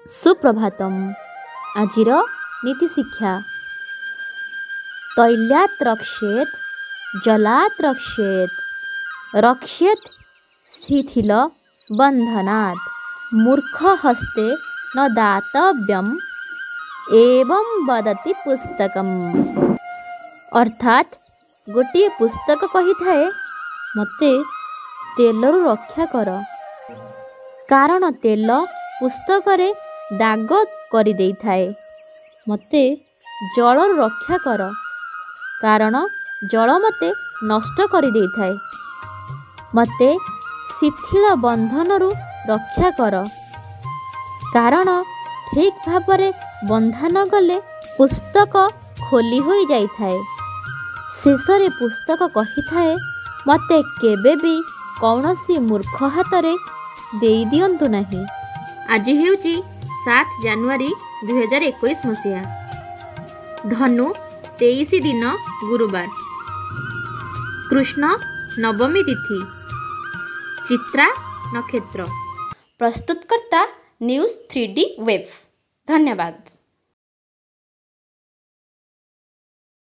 सुप्रभातम। आजिर नीति शिक्षा। तैल्यात् रक्षेत जलात् रक्षेत रक्षेत शिथिल बंधनात् मूर्ख हस्ते न दातव्यम एवं वदति पुस्तकम। अर्थात गोटे पुस्तक कही थाए मते तेलरू रक्षा कर, कारण तेल पुस्तक रे दाग करि देई थाए। मते जलरू रक्षा कर, कारण जल मते नष्ट करि देई थाए। मते शिथिल बंधनरू रक्षा कर, कारण ठीक भावरे बंधा न गले पुस्तक खोली होई जाई थाए। शेषरे पुस्तक कही थाए मते केबे भी कौनसी मूर्ख हातरे देई दियंतु नहीं। आज हेउची 7 जानुआरी 2021 मसीहा। धनु 23 दिन गुरुवार। कृष्ण नवमी तिथि। चित्रा नक्षत्र। प्रस्तुतकर्ता न्यूज़ 3D वेब। धन्यवाद।